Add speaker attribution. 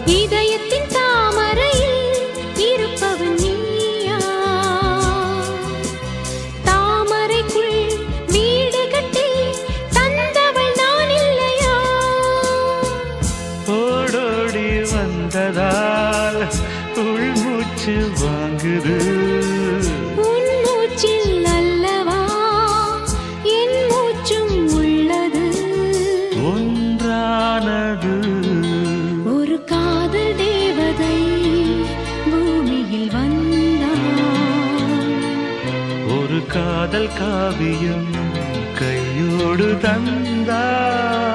Speaker 1: இதயத்தின் தாமரையில் இருப்பவன் நீயா? தாமரைக்குள் வீடு கட்டி தந்தவள் நான் இல்லையா?
Speaker 2: ஓடோடி வந்ததால் உள்மூச்சு வாங்குது.
Speaker 1: உன் மூச்சில் அல்லவா என் மூச்சும் உள்ளது.
Speaker 2: ஒன்றானது
Speaker 1: ஒரு காதல் தேவதை பூமியில் வந்தாள்.
Speaker 2: ஒரு காதல் காவியம் கையோடு தந்தார்.